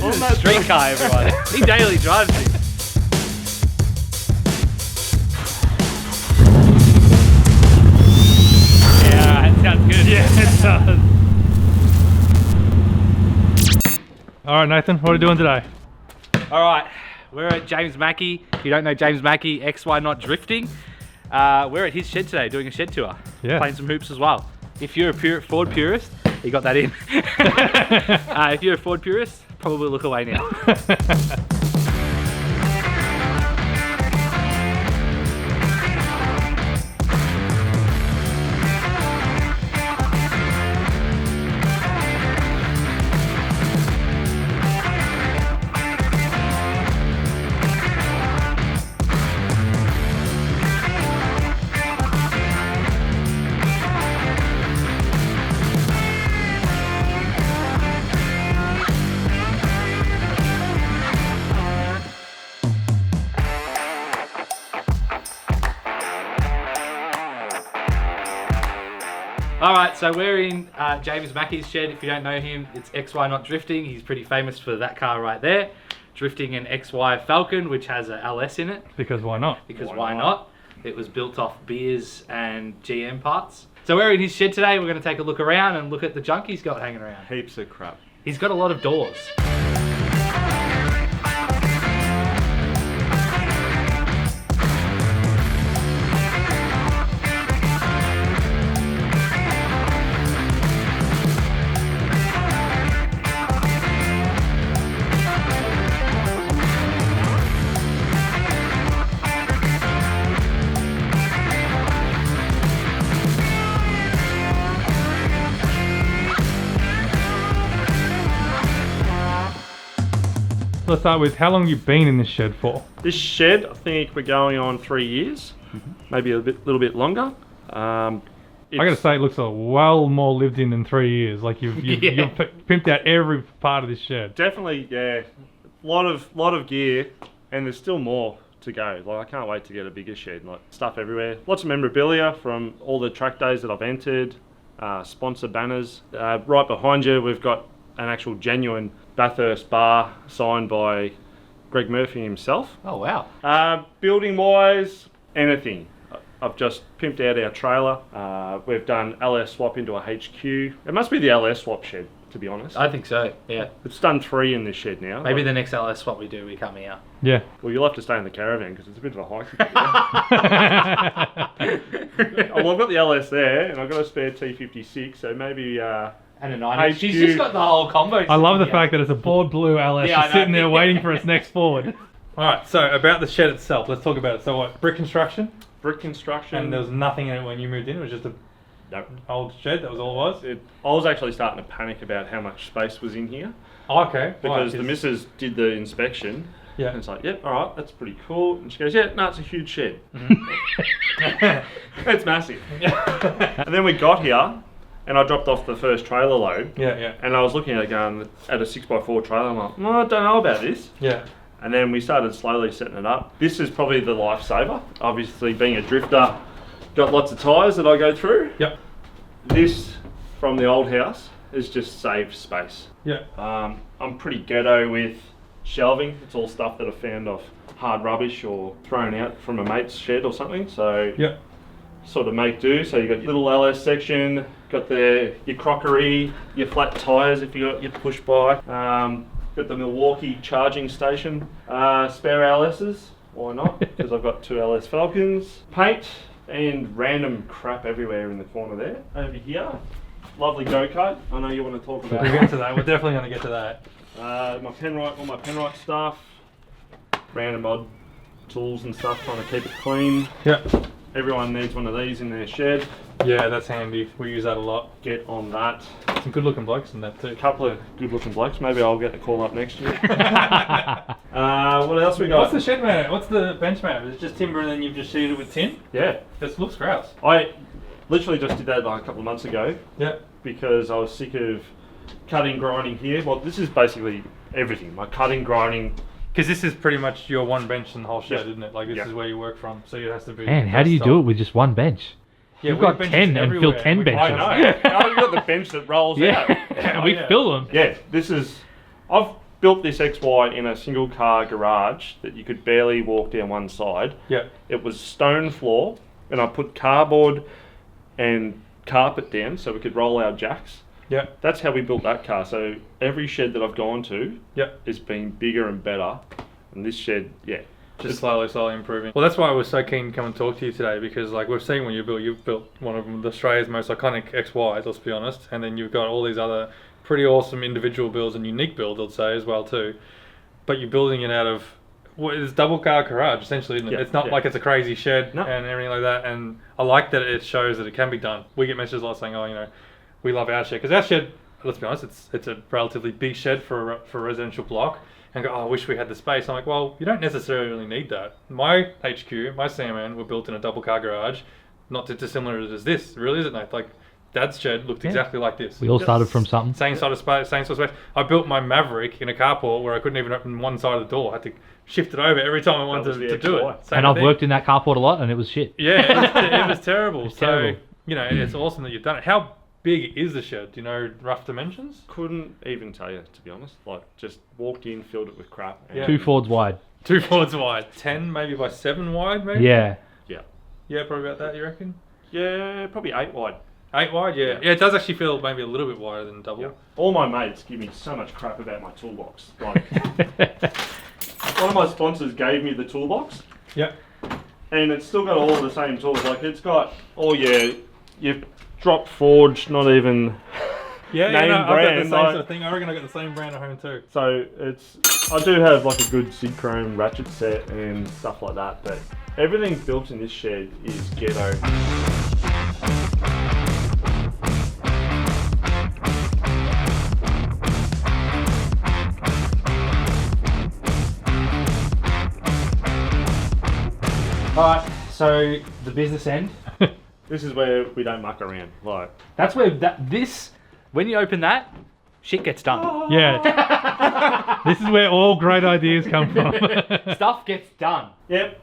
On that street car, everyone. He daily drives it. Yeah, that sounds good. Yeah, it does. Alright Nathan, what are you doing today? Alright, we're at James Mackie. If you don't know James Mackie, XY Not Drifting. We're at his shed today doing a shed tour. Yeah. Playing some hoops as well. If you're a Ford purist, you got that in. If you're a Ford purist, probably look away now. Alright, so we're in James Mackie's shed. If you don't know him, it's XY Not Drifting. He's pretty famous for that car right there. Drifting an XY Falcon, which has a LS in it. Because why not? Because why not? It was built off beers and GM parts. So we're in his shed today. We're going to take a look around and look at the junk he's got hanging around. Heaps of crap. He's got a lot of doors. Let's start with how long have you been in this shed for? This shed, I think we're going on 3 years, maybe a little bit longer. I gotta say, it looks well more lived in than 3 years. Like you've pimped out every part of this shed. Definitely, yeah. Lot of gear, and there's still more to go. Like I can't wait to get a bigger shed. Like stuff everywhere. Lots of memorabilia from all the track days that I've entered. Sponsor banners. Right behind you, we've got an actual genuine Bathurst bar signed by Greg Murphy himself. Oh wow. Building wise, anything. I've just pimped out our trailer. We've done LS swap into a HQ. It must be the LS swap shed, to be honest. I think so, yeah. It's done 3 in this shed now. Maybe the next LS swap we do, we come here. Yeah. Well, you'll have to stay in the caravan because it's a bit of a hike. Well, I've got the LS there, and I've got a spare T56, so maybe... and a 9. She's just got the whole combo. I love the fact that it's a Ford blue LS just sitting there waiting for its next Ford. Alright, so about the shed itself, let's talk about it. So what, brick construction? Brick construction. And there was nothing in it when you moved in, it was just an old shed, that was all it was? I was actually starting to panic about how much space was in here. Oh, okay. Because the missus did the inspection. Yeah. And it's like, yep, alright, that's pretty cool. And she goes, yeah, no, it's a huge shed. It's massive. And then we got here, and I dropped off the first trailer load. Yeah. And I was looking at it going, at a 6x4 trailer, I'm like, well, I don't know about this. Yeah. And then we started slowly setting it up. This is probably the lifesaver. Obviously, being a drifter, got lots of tyres that I go through. Yep. This, from the old house, has just saved space. Yeah. I'm pretty ghetto with shelving. It's all stuff that I found off hard rubbish or thrown out from a mate's shed or something. So Yep. sort of make do. So you got your little LS section, got your crockery, your flat tyres if you got your push bike. Got the Milwaukee charging station. Spare LS's, why not? Because I've got 2 LS Falcons. Paint and random crap everywhere in the corner there. Over here, lovely go-kart. I know you want to talk about We'll get to that, we're definitely going to get to that. my penrite, all my penrite stuff. Random odd tools and stuff, trying to keep it clean. Yep. Everyone needs one of these in their shed. Yeah, that's handy. We use that a lot. Get on that. Some good looking blokes in that too. A couple of good looking blokes. Maybe I'll get the call up next year. What else we got? What's the shed mount? What's the bench mount? Is it just timber and then you've just sheeted it with tin? Yeah. This looks gross. I literally just did that like a couple of months ago. Yeah. Because I was sick of cutting, grinding here. Well, this is basically everything. My cutting, grinding. Because this is pretty much your one bench in the whole shed, Yeah. isn't it? Like this Yeah. is where you work from, so it has to be. Man, how do you do it with just one bench? Yeah, You've we got have 10 benches and fill everywhere, 10 we- benches. I know. I've got the bench that rolls out. Yeah, we yeah. fill them. Yeah, this is. I've built this XY in a single car garage that you could barely walk down one side. Yeah. It was stone floor, and I put cardboard and carpet down so we could roll our jacks. Yeah. That's how we built that car. So every shed that I've gone to Yeah. has been bigger and better. And this shed, yeah. Just slowly improving. Well, that's why I was so keen to come and talk to you today, because like we've seen when you've built one of Australia's most iconic XYs, let's be honest, and then you've got all these other pretty awesome individual builds and unique builds, I'd say, as well too. But you're building it out of it's double car garage essentially, isn't it? Yeah, it's not like it's a crazy shed No. and everything like that. And I like that it shows that it can be done. We get messages a lot saying, "Oh, you know, we love our shed," because our shed, let's be honest, it's a relatively big shed for a residential block. And go, "Oh, I wish we had the space." I'm like, well, you don't necessarily need that. My HQ, my CMN, were built in a double car garage, not too dissimilar as this, really, isn't it? Like, Dad's shed looked exactly like this. We all started from something. Same sort of space, same sort of space. I built my Maverick in a carport where I couldn't even open one side of the door. I had to shift it over every time I wanted to do it. Same And I've thing. worked in that carport a lot, and it was shit. Yeah, it was terrible. It was So, terrible. you know, it's awesome that you've done it. How big is the shed? Do you know rough dimensions? Couldn't even tell you, to be honest. Like, just walked in, filled it with crap. And 2 Fords wide. 2 Fords wide. 10 maybe by 7 wide, maybe? Yeah. Yeah. Yeah, probably about that, you reckon? Yeah, probably 8 wide. 8 wide, yeah. Yeah, it does actually feel maybe a little bit wider than double. Yeah. All my mates give me so much crap about my toolbox. Like, one of my sponsors gave me the toolbox, Yeah. and it's still got all of the same tools. Like, it's got your drop forged, not even Yeah, name no, I've got the brand. same Like, sort of thing. I reckon I got the same brand at home too. so I do have like a good Chrome ratchet set and stuff like that, but everything built in this shed is ghetto. Alright, so the business end. This is where we don't muck around. Like, That's where when you open that, shit gets done. Yeah. This is where all great ideas come from. Stuff gets done. yep,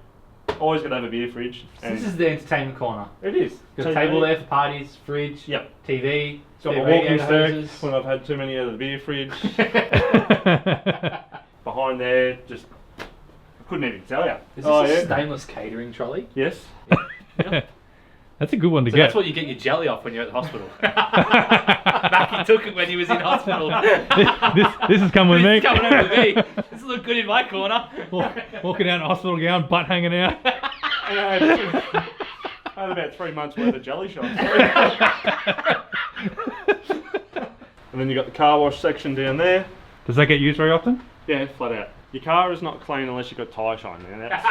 always gotta have a beer fridge. So this is the entertainment corner. It is. Got a table there for parties, fridge, Yep. TV, Got spare my walking radiator stick when I've had too many out of the beer fridge. Behind there, just I couldn't even tell you. Is this a stainless catering trolley? Yes. That's a good one to So get. that's what you get your jelly off when you're at the hospital. Mackie took it when he was in hospital. this has come with me. This is coming over with me. This will look good in my corner. Walking out in a hospital gown, butt hanging out. I had about 3 months worth of jelly shots. And then you got the car wash section down there. Does that get used very often? Yeah, flat out. Your car is not clean unless you've got tyre shine, man. That's...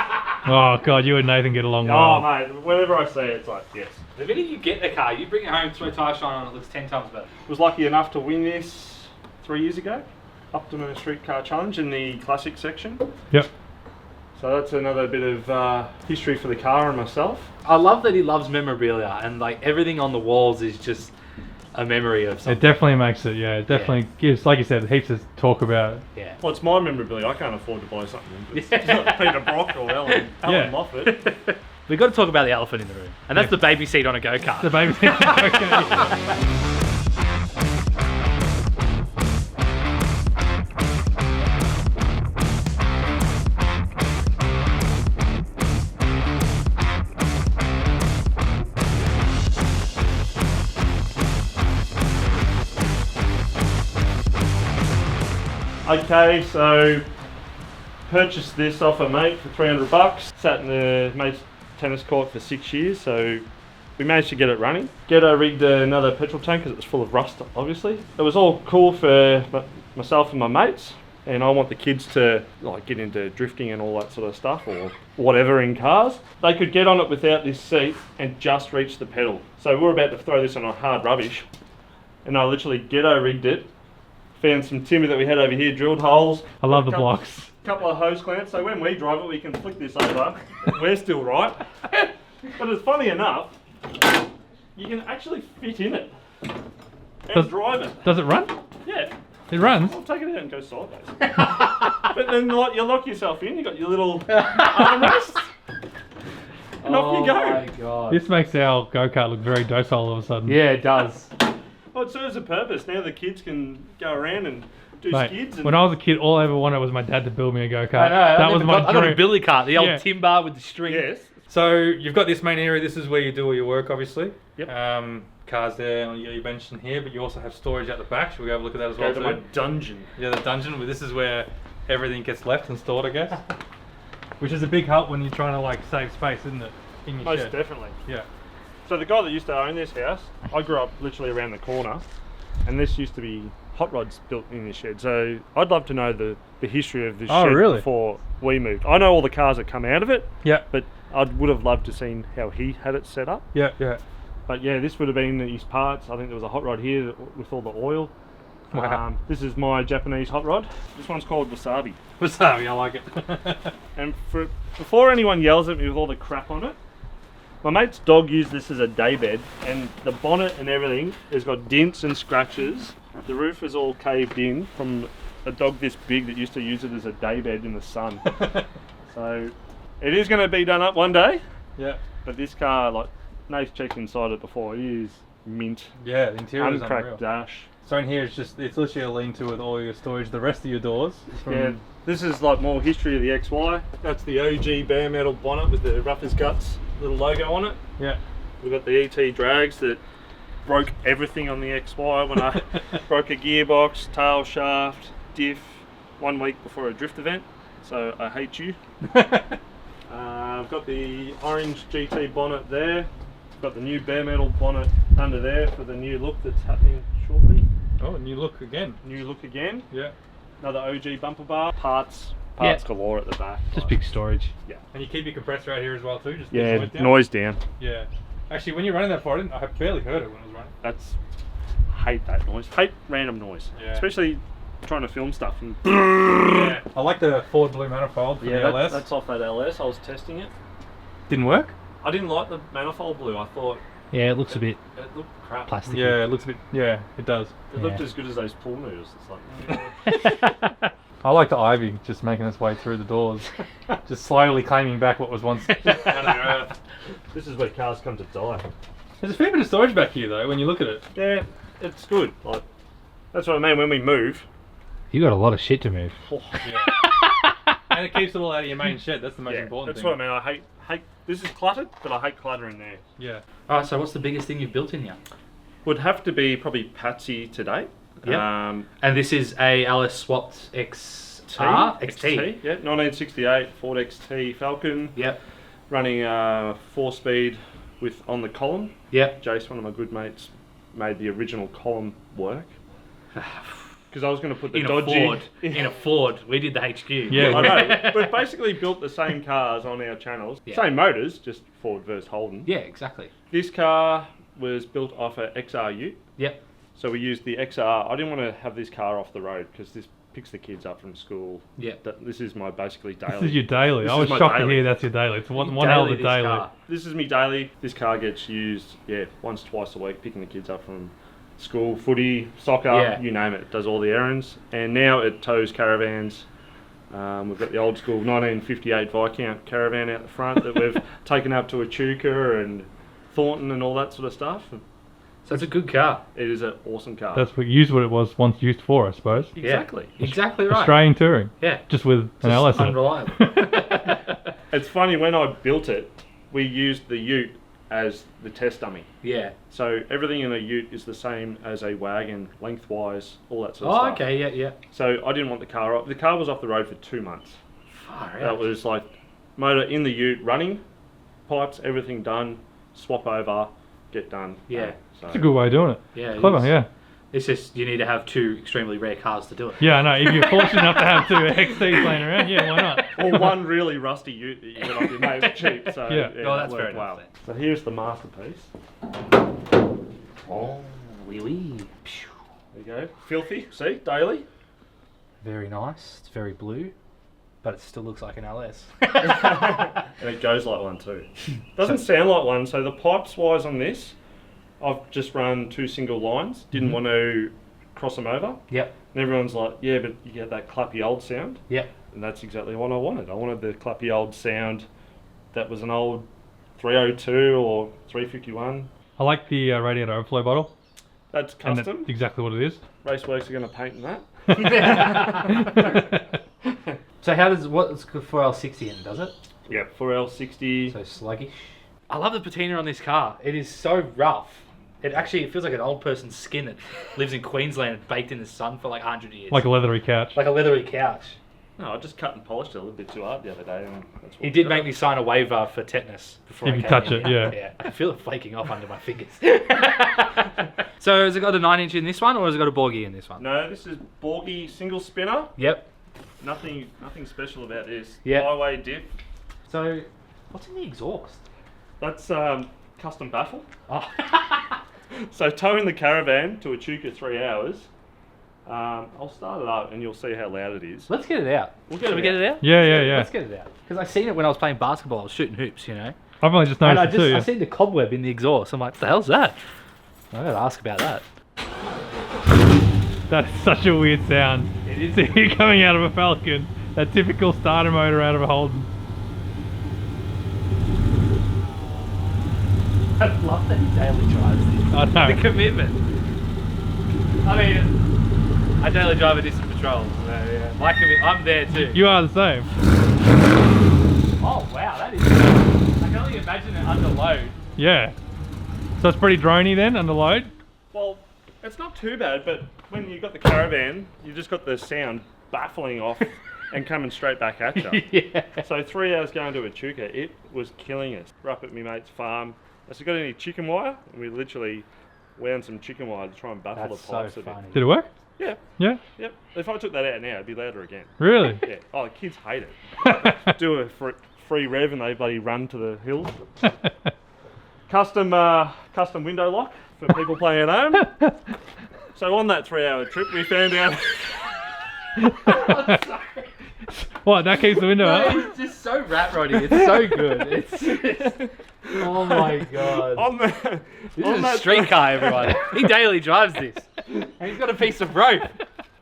Oh god, you and Nathan get along Oh, well. mate, whenever I see it, it's like, yes. The minute you get the car, you bring it home, throw tyre shine on, it looks 10 times better. Was lucky enough to win this 3 years ago. Optimum Street Car Challenge in the classic section. Yep. So that's another bit of history for the car and myself. I love that he loves memorabilia and like everything on the walls is just a memory of something. It definitely makes it, yeah. It definitely gives, like you said, heaps to talk about. Yeah. Well, it's my memorabilia. I can't afford to buy something. It's not Peter Brock or Alan Moffat. We've got to talk about the elephant in the room. And that's the baby seat on a go-kart. The baby. Okay. Okay, so purchased this off a mate for $300. Sat in the mate's tennis court for 6 years, so we managed to get it running. Ghetto rigged another petrol tank because it was full of rust, obviously. It was all cool for myself and my mates, and I want the kids to like get into drifting and all that sort of stuff, or whatever in cars. They could get on it without this seat and just reach the pedal. So we were about to throw this on a hard rubbish, and I literally ghetto rigged it. Found some timber that we had over here, drilled holes. I love the blocks. Couple of hose clamps, so when we drive it, we can flick this over. We're still right. But it's funny enough, you can actually fit in it and drive it. Does it run? Yeah. It runs? I'll take it out and go sideways. But then like, you lock yourself in, you got your little armrest, and off you go. Oh my god. This makes our go-kart look very docile all of a sudden. Yeah, it does. Well, it serves a purpose. Now the kids can go around and do Mate, skids. And when I was a kid, all I ever wanted was my dad to build me a go-kart. I know. That was my I got a dream. billy cart, the old Yeah. timber with the string. yes. So you've got this main area. This is where you do all your work, obviously. Yep. Cars there. You mentioned here, but you also have storage at the back. Should we have a look at that as Go well to too? my dungeon. Yeah, the dungeon. Well, this is where everything gets left and stored, I guess. Which is a big help when you're trying to like save space, isn't it? In your Most shed. definitely. Yeah. So the guy that used to own this house, I grew up literally around the corner, and this used to be hot rods built in this shed. So I'd love to know the history of this Oh, shed really? before we moved. I know all the cars that come out of it, Yeah. but I would have loved to seen how he had it set up. Yeah. Yeah. But yeah, this would have been his parts. I think there was a hot rod here with all the oil. Wow. This is my Japanese hot rod. This one's called Wasabi. Wasabi, I like it. And before anyone yells at me with all the crap on it, my mate's dog used this as a daybed, and the bonnet and everything has got dents and scratches. The roof is all caved in from a dog this big that used to use it as a daybed in the sun. So it is going to be done up one day, Yeah. but this car, like, Nate's checked inside it before, it is mint. Yeah, the interior is Uncracked unreal. dash. So in here, it's literally a lean-to with all your storage. The rest of your doors. Yeah, this is like more history of the XY. That's the OG bare metal bonnet with the rough as guts little logo on it. Yeah. We've got the ET drags that broke everything on the XY when I broke a gearbox, tail shaft, diff 1 week before a drift event. So I hate you. I've got the orange GT bonnet there. Got the new bare metal bonnet under there for the new look that's happening shortly. Oh, new look again. New look again. Yeah. Another OG bumper bar. Parts galore at the back. Just big storage. Yeah. And you keep your compressor out here as well too. Just Yeah, noise down. noise down. Yeah. Actually, when you're running that far, I barely heard it when it was running. That's hate that noise. Hate random noise. Yeah. Especially trying to film stuff and Yeah. I like the Ford blue manifold for the LS. that's off that LS. I was testing it. Didn't work. I didn't like the manifold blue. I thought Yeah, it looks a bit it looked crap. plastic. Yeah, it looks a bit. Yeah, it does. It looked Yeah. as good as those pool noodles. It's like I like the ivy just making its way through the doors, just slowly claiming back what was once. this is where cars come to die. There's a fair bit of storage back here though when you look at it. Yeah, it's good. Like that's what I mean when we move. You got a lot of shit to move. Yeah. And it keeps it all out of your main shed. That's the most Yeah, important that's thing. what I mean. I hate. This is cluttered, but I hate clutter in there. Yeah. Alright, so what's the biggest thing you've built in here? Would have to be probably Patsy today. Yeah. And this is a LS swapped XT. Yeah, 1968 Ford XT Falcon. Yep. Running 4-speed with on the column. Yep. Jace, one of my good mates, made the original column work. Because I was going to put the In dodgy... a Ford. In a Ford. We did the HQ. Yeah. I know. We've basically built the same cars on our channels. Yeah. Same motors, just Ford versus Holden. Yeah, exactly. This car was built off a XR Ute. Yep. So we used the XR. I didn't want to have this car off the road because this picks the kids up from school. Yeah. This is my basically daily. This is your daily. This I is was my shocked to daily. hear that's your daily. It's one hell of a this daily. car. This is me daily. This car gets used, once, twice a week, picking the kids up from school, footy, soccer, Yeah. you name it. It does all the errands. And now it tows caravans. We've got the old school 1958 Viscount caravan out the front that we've taken up to Echuca and Thornton and all that sort of stuff. So it's a good car. It is an awesome car. That's what it was once used for, I suppose. exactly. Yeah. Exactly right. Australian touring. Yeah. Just with an LS in it. Unreliable. It's funny, when I built it, we used the Ute as the test dummy. Yeah. So everything in a Ute is the same as a wagon, lengthwise, all that sort of Oh, stuff. okay. Yeah, yeah. So I didn't want the car off. The car was off the road for 2 months. Far That out. was like motor in the Ute, running, pipes, everything done, swap over, get done. Yeah. So It's a good way of doing it. Yeah. it Clever, is. yeah. It's just you need to have two extremely rare cars to do it. Yeah, I know. If you're fortunate enough to have two XTs laying around, yeah, why not? or one really rusty Ute that you get off your mate cheap. So Yeah. Oh, it that's fair worked enough well. then. So here's the masterpiece. Oh, wee wee. There you go. Filthy. See, daily. Very nice. It's very blue, but it still looks like an LS. And it goes like one too. Doesn't sound like one. So the pipes wise on this, I've just run 2 single lines. Didn't want to cross them over. Yep. And everyone's like, yeah, but you get that clappy old sound. Yep. And that's exactly what I wanted. I wanted the clappy old sound that was an old 302 or 351. I like the radiator overflow bottle. That's And custom. that's exactly what it is. Raceworks are going to paint in that. So how does what's good for L60 in? Does it? Yeah, 4L60. So sluggish. I love the patina on this car. It is so rough. It feels like an old person's skin that lives in Queensland and baked in the sun for like 100 years. Like a leathery couch. Like a leathery couch. No, I just cut and polished it a little bit too hard the other day. And that's what He did make me sign a waiver for tetanus before If I you came touch in. it, yeah. Yeah, I can feel it flaking off under my fingers. So has it got a 9-inch in this one, or has it got a Borgie in this one? No, this is Borgie single spinner. Yep. Nothing special about this. Yeah. Highway diff. So, what's in the exhaust? That's custom baffle. Oh. So towing the caravan to Echuca 3 hours. I'll start it up and you'll see how loud it is. Let's get it out. Should we get it out? Yeah. Let's get it out. Because I seen it when I was playing basketball. I was shooting hoops, you know. I've only just And noticed it too. I seen the cobweb in the exhaust. I'm like, what the hell's that? I gotta ask about that. That is such a weird sound. It is. To hear coming out of a Falcon. That typical starter motor out of a Holden. I love that he daily drives this. I know. The commitment. I mean, I daily drive a distant patrol. So yeah, I'm there too. You are the same. Oh wow, that is. I can only imagine it under load. Yeah. So it's pretty droney then, under load? Well, it's not too bad, but when you've got the caravan, you just got the sound baffling off and coming straight back at you. Yeah. So 3 hours going to Echuca, it was killing us. We're up at my mate's farm. I said, got any chicken wire? And we literally wound some chicken wire to try and baffle That's the so pipes a bit. funny. Did it work? Yeah, Yeah? yep. If I took that out now, it'd be louder again. Really? Yeah. Oh, kids hate it. Do a free rev and they bloody run to the hills. Custom window lock for people playing at home. So on that 3 hour trip, we found out. What, that keeps the window No, up? it's just so rat roddy. It's so good. Oh my god. on the, This on is a that street car, everyone. He daily drives this. And he's got a piece of rope.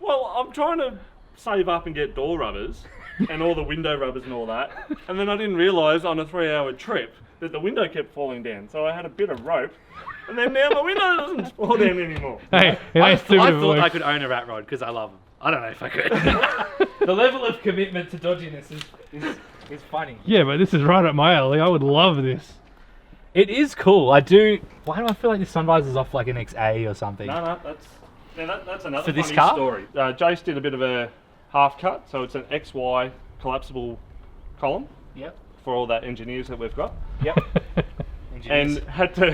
Well, I'm trying to save up and get door rubbers and all the window rubbers and all that. And then I didn't realise on a 3 hour trip that the window kept falling down. So I had a bit of rope. And then now my window doesn't fall down anymore. Hey, it I ain't stupid if it thought I works. could own a rat rod because I love them. I don't know if I could. The level of commitment to dodginess is funny. Yeah, but this is right up my alley. I would love this. It is cool. I do. Why do I feel like this sunrise is off like an XA or something? No, that's another For this funny car? story. Jace did a bit of a half cut, so it's an XY collapsible column Yep. for all that engineers that we've got. Yep. And had to.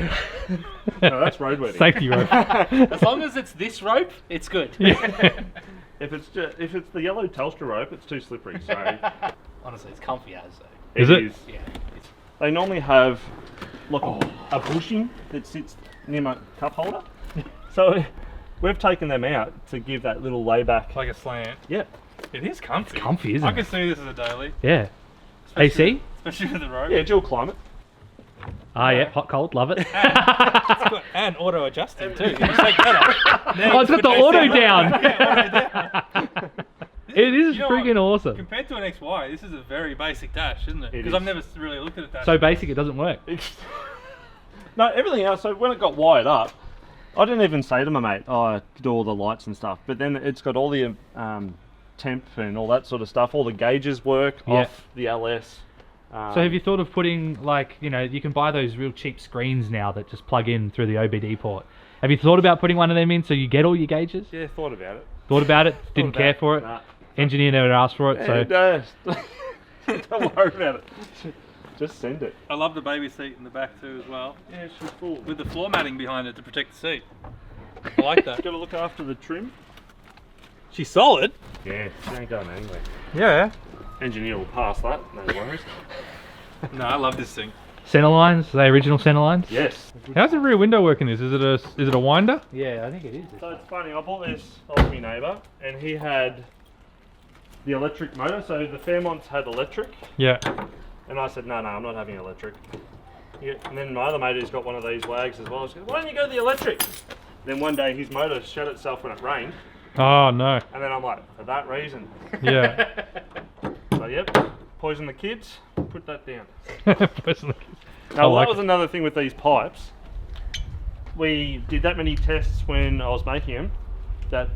No, that's roadworthy. Safety rope. As long as it's this rope, it's good. If it's the yellow Telstra rope, it's too slippery. So Honestly, it's comfy as though. Is it? Yeah. It's, They normally have like a bushing that sits near my cup holder. So we've taken them out to give that little layback. Like a slant. Yeah. It is comfy. comfy, isn't I it? can see this as a daily. yeah. Especially- AC? Especially with the rope. Yeah, dual climate. Ah, yeah. Hot, cold. Love it. And auto adjusting too. You take that off. Oh, it's got the auto down. down. It is You know freaking what? awesome. Compared to an XY, this is a very basic dash, isn't it? It Because is. I've never really looked at a dash. So basic, it doesn't work. No, everything else. So when it got wired up, I didn't even say to my mate, "Oh, I did all the lights and stuff." But then it's got all the temp and all that sort of stuff. All the gauges work Yeah. off the LS. So have you thought of putting, like, you know, you can buy those real cheap screens now that just plug in through the OBD port. Have you thought about putting one of them in so you get all your gauges? Yeah, thought about it. Thought about it? Didn't Thought care about for it? Nah. Engineer never asked for it, so... Don't worry about it. Just send it. I love the baby seat in the back too as well. Yeah, she's full. With the floor matting behind it to protect the seat. I like that. Got to look after the trim. She's solid. Yeah, she ain't going anywhere. Yeah. Engineer will pass that. No worries. No, I love this thing. Center lines? Are they original center lines? Yes. How's the rear window working this? Is it a winder? Yeah, I think it is. So it's funny, I bought this off my neighbour and he had the electric motor, so the Fairmonts had electric Yeah. and I said, no, I'm not having electric. Yeah, and then my other mate who's got one of these wags as well, she said, why don't you go the electric? Then one day his motor shut itself when it rained Oh no. and then I'm like, for that reason. Yeah. So yep, poison the kids, put that down. Personally. Now I like that was it. another thing with these pipes. we did that many tests when I was making them that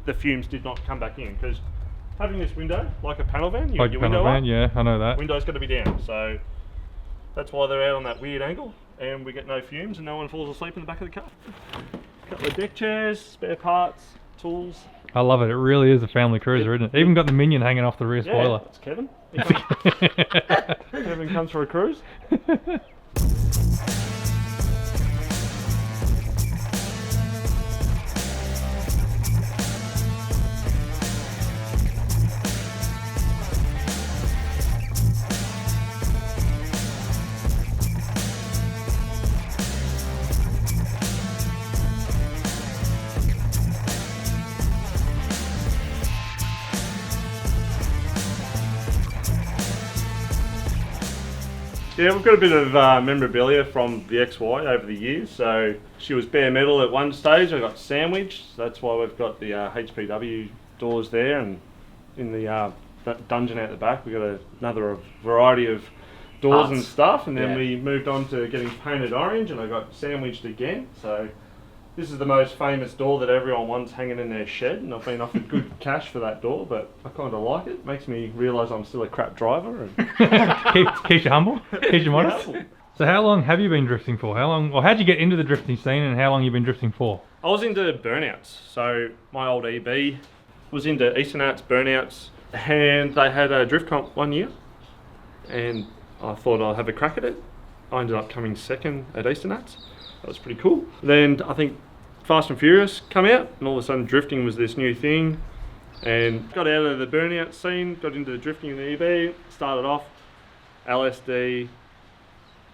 the fumes did not come back in, because having this window, like a panel van, Like your panel window van, up, yeah, I know that. window's got to be down. So that's why they're out on that weird angle, and we get no fumes and no one falls asleep in the back of the car. Couple of deck chairs, spare parts, tools. I love it. It really is a family cruiser, isn't it? Even got the Minion hanging off the rear spoiler. Yeah, it's Kevin. Kevin comes for a cruise. Yeah, we've got a bit of memorabilia from the XY over the years. So she was bare metal at one stage. I got sandwiched. So that's why we've got the HPW doors there, and in the that dungeon out the back, we've got another variety of doors and stuff. And then we moved on to getting painted orange, and I got sandwiched again. So this is the most famous door that everyone wants hanging in their shed, and I've been offered good cash for that door, but I kind of like it. Makes me realise I'm still a crap driver. And keeps you humble, keeps you modest. Yeah. So how long have you been drifting for? How long, or how'd you get into the drifting scene, and how long you been drifting for? I was into burnouts. So my old EB was into Eastern Arts burnouts, and they had a drift comp one year, and I thought I'd have a crack at it. I ended up coming second at Eastern Arts. That was pretty cool. Then I think Fast and Furious come out, and all of a sudden drifting was this new thing, and got out of the burnout scene, got into the drifting in the EB, started off LSD.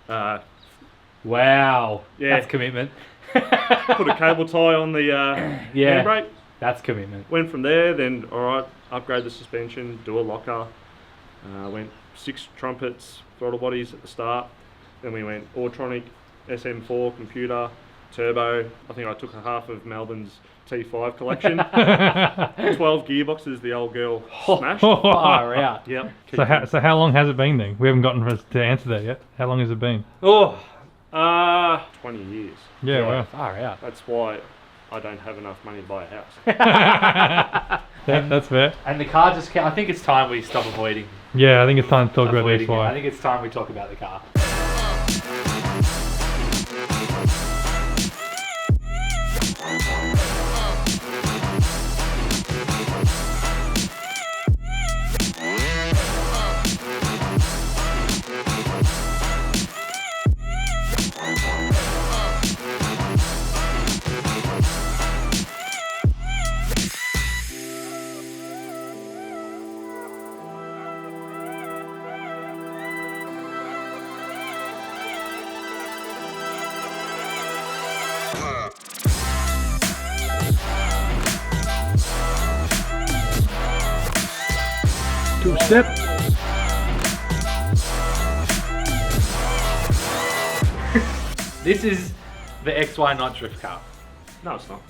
Wow, Yeah. that's commitment. Put a cable tie on the handbrake. That's commitment. Went from there, then alright, upgrade the suspension, do a locker. Went 6 trumpets, throttle bodies at the start. Then we went Autronic, SM4, computer, turbo. I think I took a half of Melbourne's T5 collection. 12 gearboxes, the old girl smashed. Far out. Yep. So how long has it been then? We haven't gotten to answer that yet. How long has it been? 20 years. Yeah, wow. Far out. That's why I don't have enough money to buy a house. That's fair. And the car just I think it's time we stop avoiding. Yeah, I think it's time to talk about avoiding this. it. I Why? think it's time we talk about the car. Two-step. This is the XY not drift car. No, it's not.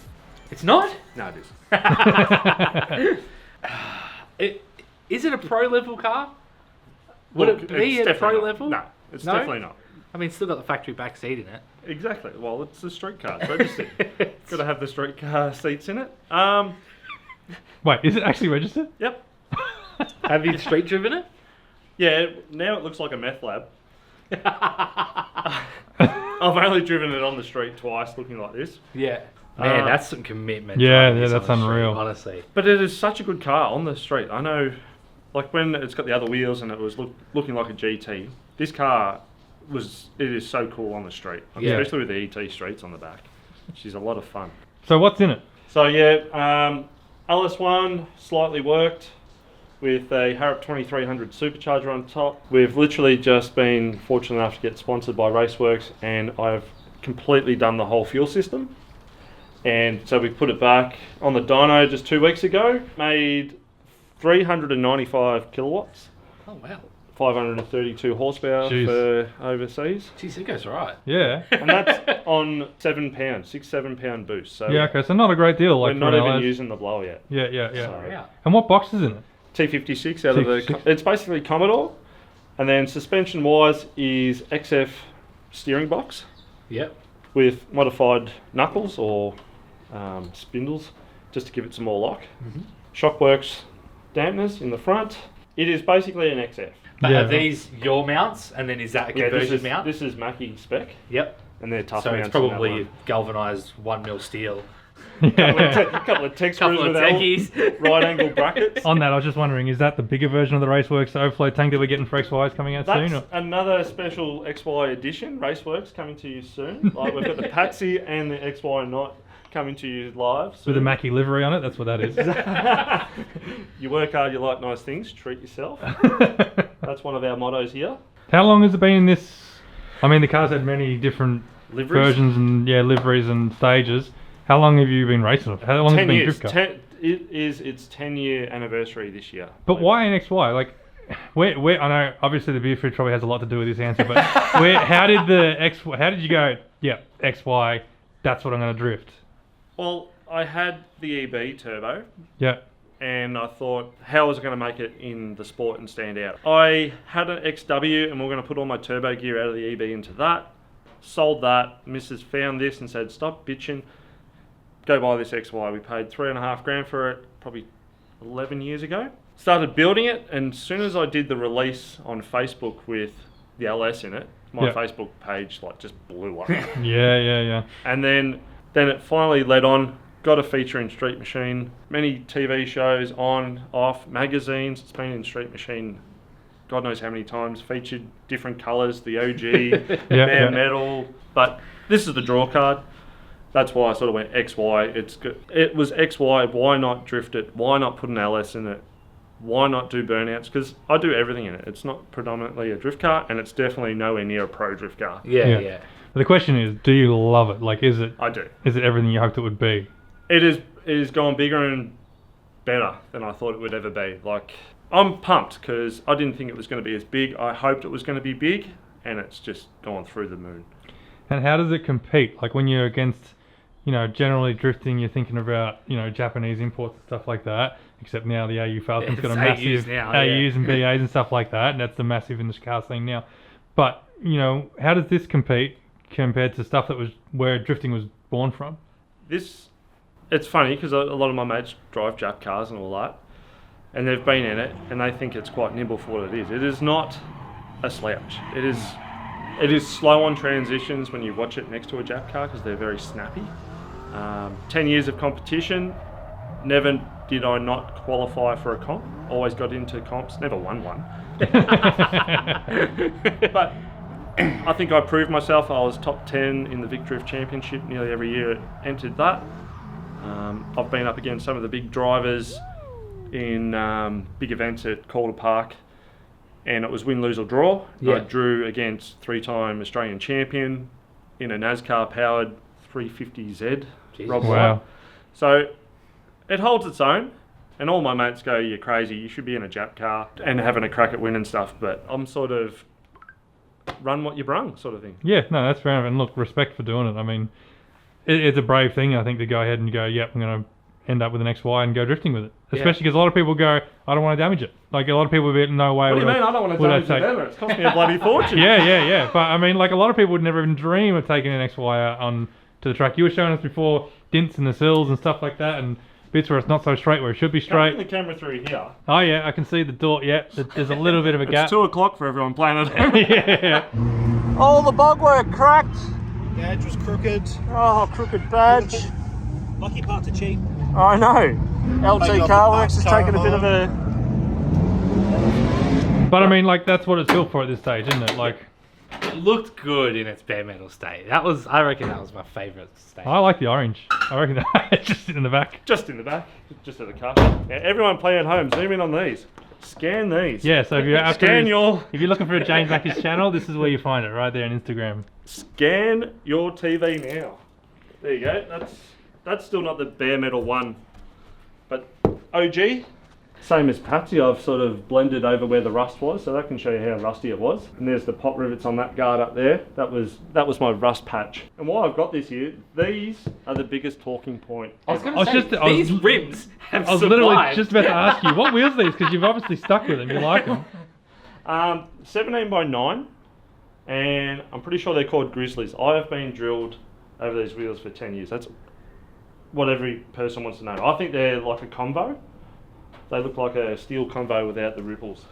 It's not? No, it is. Is it a pro level car? Would Look, it be it's at pro definitely not. level? No, it's No? definitely not. I mean, it's still got the factory back seat in it. Exactly. Well, it's a street car. It's registered. Got to have the street car seats in it. Wait, is it actually registered? Yep. Have you street driven it? Yeah. Now it looks like a meth lab. I've only driven it on the street twice, looking like this. Yeah. Man, that's some commitment. Yeah, driving this that's on the street, unreal. honestly. But it is such a good car on the street. I know, like when it's got the other wheels and it was looking like a GT. This car it is so cool on the street, Yeah. especially with the ET streets on the back. She's a lot of fun. So what's in it? So yeah, LS1 slightly worked with a Harrop 2300 supercharger on top. We've literally just been fortunate enough to get sponsored by Raceworks, and I've completely done the whole fuel system. And so we put it back on the dyno just 2 weeks ago. Made 395 kilowatts, Oh, wow. 532 horsepower Jeez. for overseas. Jeez, it goes right. Yeah. And that's on 7 pounds, 6-7 pound boost. So Yeah, okay, so not a great deal. Like we're not for even LS. using the blower yet. Yeah. Sorry. Yeah. And what box is in it? T56 out of the... T56. It's basically Commodore. And then suspension-wise is XF steering box. Yep. with modified knuckles or spindles, just to give it some more lock. Shockworks dampeners in the front. It is basically an XF. But Yeah. are these your mounts, and then is that a conversion mount? This is Mackie spec, Yep. and they're tough So mounts. it's probably galvanised 1mm steel. couple of tech screws Couple of with techies. right angle brackets. On that, I was just wondering, is that the bigger version of the Raceworks overflow tank that we're getting for XYs coming out That's soon? Or? another special XY edition, Raceworks, coming to you soon. Like we've got the Patsy and the XY Knot coming to you live soon. With a Mackie livery on it, that's what that is. You work hard, you like nice things, treat yourself. That's one of our mottos here. How long has it been in this? I mean, the car's had many different Liveries? versions and liveries and stages. How long have you been racing it? How long has it 10 been years. drift car? It is its 10-year anniversary this year. But why an XY? Like, where? I know obviously the beer fridge probably has a lot to do with this answer, but how did the How did you go? Yeah, XY. That's what I'm going to drift. Well, I had the EB turbo, Yeah. and I thought, how was I going to make it in the sport and stand out? I had an XW, and we're going to put all my turbo gear out of the EB into that. Sold that. Mrs. found this and said, stop bitching. Go buy this XY. We paid $3,500 for it probably 11 years ago. Started building it, and as soon as I did the release on Facebook with the LS in it, my Facebook page just blew up. Yeah. And then it finally led on, got a feature in Street Machine, many TV shows, on, off, magazines. It's been in Street Machine God knows how many times, featured different colours, the OG, bare metal. But this is the draw card. That's why I sort of went XY. It's good. It was XY. Why not drift it? Why not put an LS in it? Why not do burnouts? Because I do everything in it. It's not predominantly a drift car, and it's definitely nowhere near a pro drift car. Yeah. But the question is, do you love it? Like, is it? I do. Is it everything you hoped it would be? It is gone bigger and better than I thought it would ever be. Like, I'm pumped because I didn't think it was going to be as big. I hoped it was going to be big, and it's just gone through the moon. And how does it compete? Like, when you're against, generally drifting, you're thinking about, Japanese imports and stuff like that. Except now the AU Falcon's got a massive AUs and BAs and stuff like that, and that's the massive in the car scene now. But, how does this compete compared to stuff that was where drifting was born from? It's funny because a lot of my mates drive Jap cars and all that, and they've been in it, and they think it's quite nimble for what it is. It is not a slouch. It is slow on transitions when you watch it next to a Jap car because they're very snappy. 10 years of competition, never did I not qualify for a comp. Always got into comps, never won one. But I think I proved myself. I was top 10 in the Vic Drift Championship nearly every year it entered that. I've been up against some of the big drivers in big events at Calder Park, and it was win, lose or draw. Yeah. I drew against 3-time Australian champion in a NASCAR powered 350Z. Jesus. Rob Wow. White. So it holds its own, and all my mates go, you're crazy, you should be in a Jap car and having a crack at winning stuff, but I'm sort of run what you brung sort of thing. Yeah, no, that's fair enough. And look, respect for doing it. I mean, it's a brave thing, I think, to go ahead and go, yep, I'm going to end up with an XY and go drifting with it. Especially because a lot of people go, I don't want to damage it. Like, a lot of people would be, no way. What do you mean? I don't want to damage it ever. It's cost me a bloody fortune. Yeah. But I mean, like, a lot of people would never even dream of taking an XY out on to the track. You were showing us before dints in the sills and stuff like that, and bits where it's not so straight where it should be straight. Bring the camera through here. Oh yeah, I can see the door. Yeah, there's a little bit of a gap. It's 2 o'clock for everyone playing at home. Yeah. All the bug work cracked. Badge was crooked. Oh, crooked badge. Lucky parts are cheap. I know. LT Car Works has taken a bit of a... But I mean, like, that's what it's built for at this stage, isn't it? Like, It looked good in its bare metal state. I reckon that was my favourite state. I like the orange. I reckon it's just in the back. Just in the back. Just at the car. Yeah, everyone playing at home, zoom in on these. Scan these. Yeah, so if you're if you're looking for a James Mackie's channel, this is where you find it, right there on Instagram. Scan your TV now. There you go. That's still not the bare metal one. But OG, same as Patsy, I've sort of blended over where the rust was, so that can show you how rusty it was. And there's the pop rivets on that guard up there. That was my rust patch. And why I've got this here, these are the biggest talking point. I was going to say, these rims have I was survived. literally just about to ask you, what wheels are these? Because you've obviously stuck with them. You like them. 17 by 9, and I'm pretty sure they're called Grizzlies. I have been drilled over these wheels for 10 years. That's what every person wants to know. I think they're like a Convo. They look like a steel Convo without the ripples.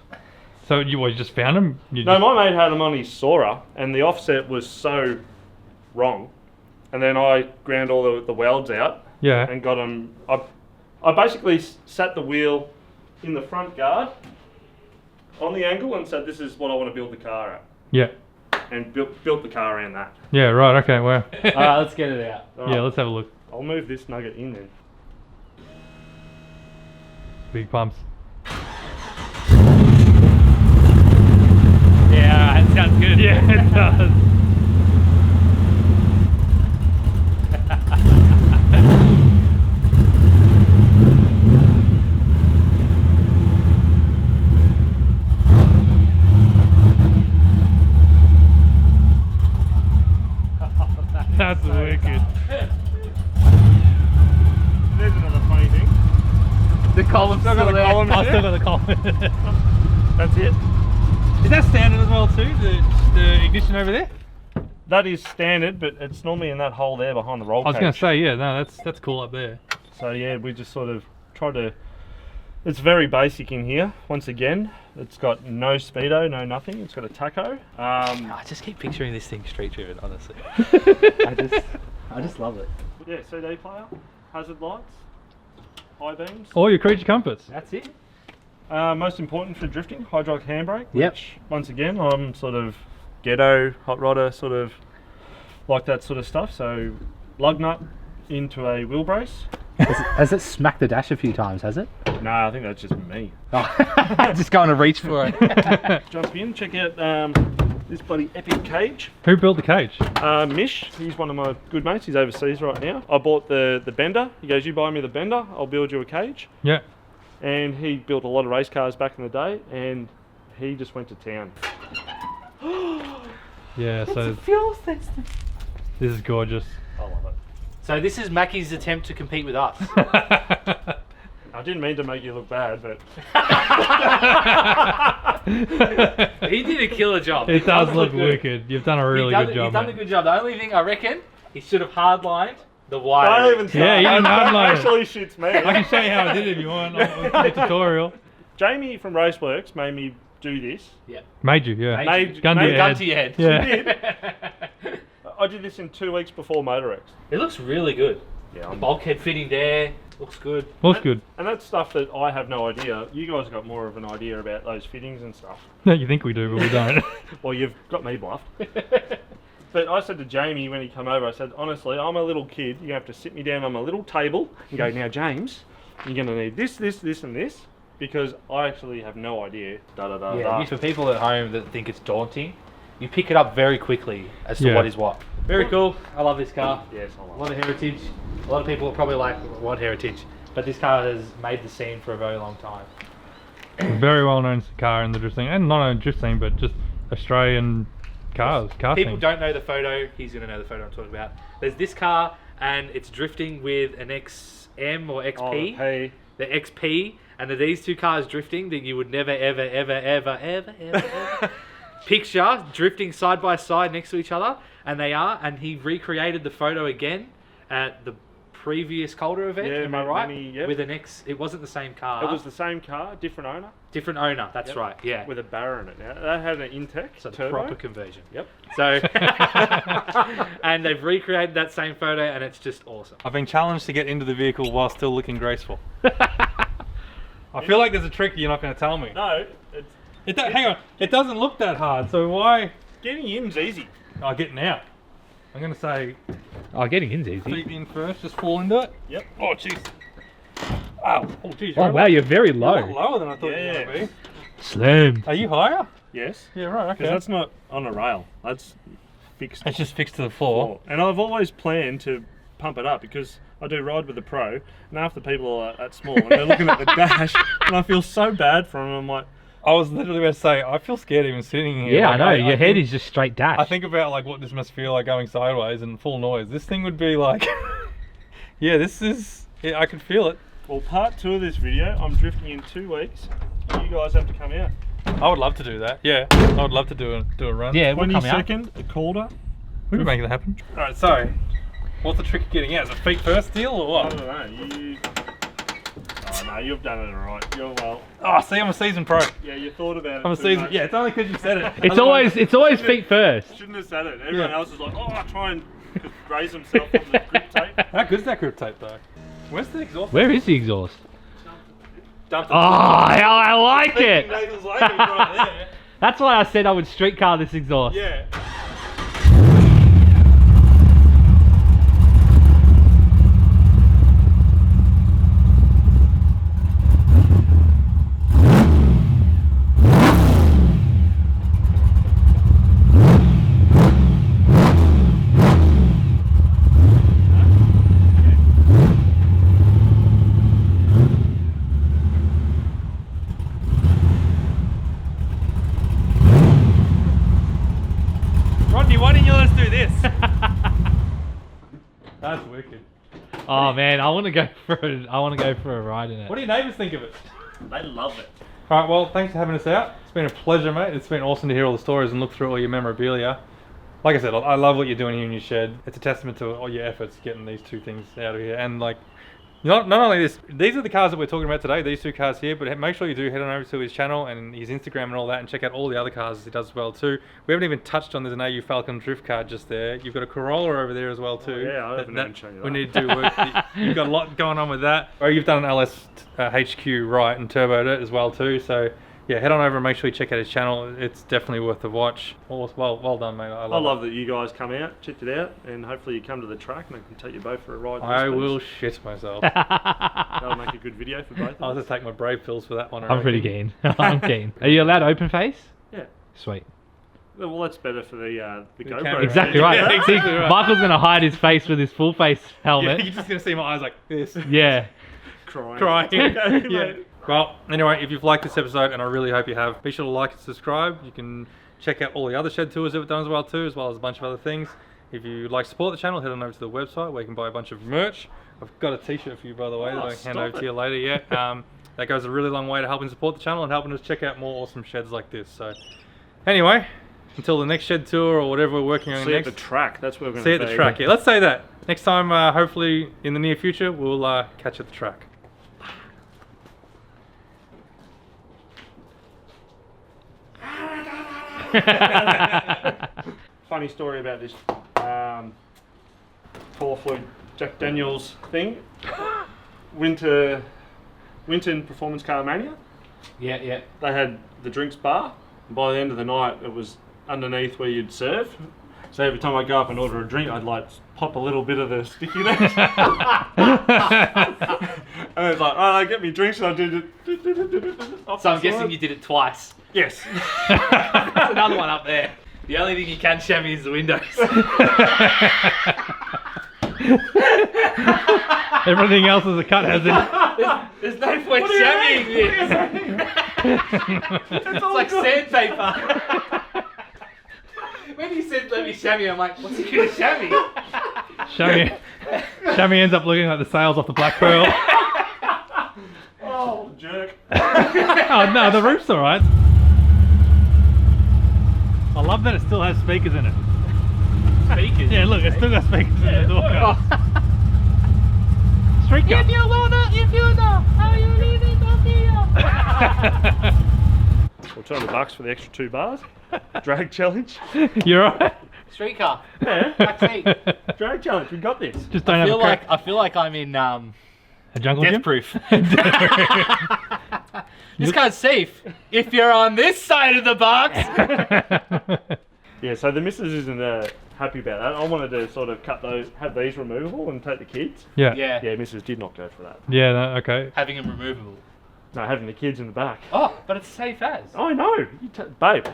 So you just found them? No, my mate had them on his Sora, and the offset was so wrong. And then I ground all the welds out. Yeah. And got them. I basically sat the wheel in the front guard on the angle and said, "This is what I want to build the car at." Yeah. And built the car around that. Yeah, right, okay, wow. Alright, let's get it out. All right, Yeah, let's have a look. I'll move this nugget in then. Big pumps. Yeah, alright, sounds good. Yeah, it does. That's wicked. There's another funny thing. The column's still got the there. column. I still got the column. That's it. Is that standard as well too? The ignition over there? That is standard, but it's normally in that hole there behind the roll I was cage. going to say, yeah, no, that's cool up there. So yeah, we just sort of try to. It's very basic in here. Once again, it's got no speedo, no nothing. It's got a tacho. I just keep picturing this thing street driven, honestly. I just love it. Yeah, CD player, hazard lights, high beams. Or your creature compass. That's it. Most important for drifting, hydraulic handbrake. Yep. Which, once again, I'm sort of ghetto hot rodder, sort of like that sort of stuff. So, lug nut into a wheel brace. Has it smacked the dash a few times, has it? No, I think that's just me. Just going to reach for it. Jump in, check out this bloody epic cage. Who built the cage? Mish, he's one of my good mates. He's overseas right now. I bought the bender. He goes, "You buy me the bender, I'll build you a cage." Yeah. And he built a lot of race cars back in the day, and he just went to town. Yeah, so Fuel system. this is gorgeous. I love it. So this is Mackie's attempt to compete with us. I didn't mean to make you look bad, but He did a killer job. It does look wicked. You've done a really good job, You've done a mate. good job. The only thing I reckon, he should have hardlined the wire. don't even start. Yeah, you didn't That hardline it. actually shits me. I can show you how I did it if you want. I'll do a tutorial. Jamie from Raceworks made me do this. Yeah. Made you, yeah. Made- Gun to made your Gun head. to your head. Yeah. I did this in 2 weeks before MotorX. It looks really good. Yeah, The bulkhead fitting there looks good. Looks good. And that's stuff that I have no idea. You guys have got more of an idea about those fittings and stuff. No, you think we do, but we don't. Well, you've got me bluffed. But I said to Jamie when he came over, I said, honestly, I'm a little kid. You have to sit me down on my little table and go, "Now, James, you're going to need this, this, this, and this," because I actually have no idea. Da da da da. For people at home that think it's daunting, you pick it up very quickly as to Yeah. what is what. Very cool. I love this car. Yes, I A love lot it. of heritage. A lot of people are probably like, what heritage? But this car has made the scene for a very long time. Very well known car in the drift scene, and not only drift scene, but just Australian car People scene. don't know the photo. He's going to know the photo I'm talking about. There's this car, and it's drifting with an XM or XP. Oh, the P. The XP, and they're these two cars drifting that you would never, ever, ever, ever, ever, ever, ever picture drifting side by side next to each other, and they are. And he recreated the photo again at the previous Calder event. Yeah, am I right? yep. With an X, it wasn't the same car. It was the same car, different owner, different owner. That's Yep. right. Yeah. with a Barra in it. Now that had an Intec So the turbo. proper conversion. Yep. So, and they've recreated that same photo, and it's just awesome. I've been challenged to get into the vehicle while still looking graceful. I feel like there's a trick you're not going to tell me. No, it's, Hang on, it doesn't look that hard, so why? getting in's easy. Oh, getting out. I'm going to say Oh, getting in's easy. feet in first, just fall into it. Yep. Oh, jeez. Ow. Oh, jeez. Oh wow, you're very You're a lot low. lower than I thought you Yeah. were going to be. Slim. Are you higher? Yes. Yeah, right, okay. Because that's not on a rail. That's fixed. It's just fixed to the floor. And I've always planned to pump it up because I do ride with the Pro, and half the people are that small, and they're looking at the dash, and I feel so bad for them. I'm like, I was literally about to say, I feel scared even sitting here. Yeah, Like, I know. Your head think- is just straight dash. I think about like what this must feel like going sideways and full noise. This thing would be like, yeah, this is. Yeah, I can feel it. well, part 2 of this video, I'm drifting in 2 weeks. You guys have to come out. I would love to do that. Yeah, I would love to do a run. yeah, we'll come out. 22nd, a Calder. we can make that happen. All right, so What's the trick of getting out? Is it feet first deal or I what? don't know. Oh no, you've done it alright. You're well. Oh, see, I'm a seasoned pro. Yeah, you thought about it. I'm a too seasoned. much. Yeah, it's only because you said it. It's always feet first. Shouldn't have said it. Everyone Yeah. else is like, oh, try and raise himself on the grip tape. How good's that grip tape though? Where's the exhaust? Where is the exhaust? Dumped Oh, I like it. Nathan's like, he's right there. That's why I said I would streetcar this exhaust. Yeah. Rodney, why didn't you let us do this? That's wicked. Oh man, I want to go for a ride in it. What do your neighbours think of it? They love it. All right, well, thanks for having us out. It's been a pleasure, mate. It's been awesome to hear all the stories and look through all your memorabilia. Like I said, I love what you're doing here in your shed. It's a testament to all your efforts getting these two things out of here. And like, not only this, these are the cars that we're talking about today, these two cars here, but make sure you do head on over to his channel and his Instagram and all that and check out all the other cars he does as well too. We haven't even touched on, there's an AU Falcon drift car just there. You've got a Corolla over there as well too. Oh, yeah, I haven't even shown you We that. need to do work. You've got a lot going on with that. Or you've done an LS HQ right and turboed it as well too. So yeah, head on over and make sure you check out his channel. It's definitely worth the watch. Well done, mate. I love that you guys come out, checked it out, and hopefully you come to the track and I can take you both for a ride. I will shit myself. That'll make a good video for both I'll of us. just take my brave pills for that one. I I'm pretty reckon. keen. I'm keen. Are you allowed open face? Yeah. Sweet. Well, that's better for the GoPro. camera. Exactly Yeah, right. See, exactly right. Michael's gonna hide his face with his full face Yeah, helmet. you're just going to see my eyes like this. Yeah. Crying. Crying. Okay, Yeah. mate. Well, anyway, if you've liked this episode, and I really hope you have, be sure to like and subscribe. You can check out all the other shed tours that we've done as well as a bunch of other things. If you'd like to support the channel, head on over to the website where you can buy a bunch of merch. I've got a t-shirt for you, by the way, that I can hand over to you later. Yeah, that goes a really long way to helping support the channel and helping us check out more awesome sheds like this. So, anyway, until the next shed tour or whatever we're working on See you at next. the track. That's where we're going See to you at the track. Yeah, let's say that. Next time, hopefully in the near future, we'll catch you at the track. Funny story about this Floyd Jack Daniels thing. Winton Performance Car Mania. Yeah. They had the drinks bar. And by the end of the night, it was underneath where you'd serve. So every time I go up and order a drink, I'd like pop a little bit of the stickiness. And it's like, oh, get me drinks, and I did it. So I'm guessing you did it twice. Yes. There's another one up there. The only thing you can chamois is the windows. Everything else is a cut hazard. There's no point chamoising this. It's like sandpaper. When he said let me chamois, I'm like, what's he gonna chamois? Chamois ends up looking like the sails off the Black Pearl. Oh, jerk. Oh no, the roof's alright. I love that it still has speakers in it. Speakers. Yeah, look, it's still got speakers in the door. Street car. If you know how you leave it up here. Well, $200 for the extra 2 bars. Drag challenge. You're right. Streetcar. Yeah. Backseat. Drag challenge. We got this. Just don't have a crack. I feel like I'm in A jungle death gym? proof. This car's safe if you're on this side of the box. Yeah. So the missus isn't happy about that. I wanted to sort of have these removable and take the kids. Yeah. Yeah. Yeah. Missus did not go for that. Yeah, no, okay. Having them removable. No, having the kids in the back. Oh, but it's safe as. I know. Babe.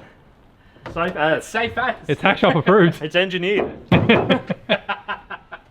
Safe as. Safe as. It's Hackshop approved. It's engineered.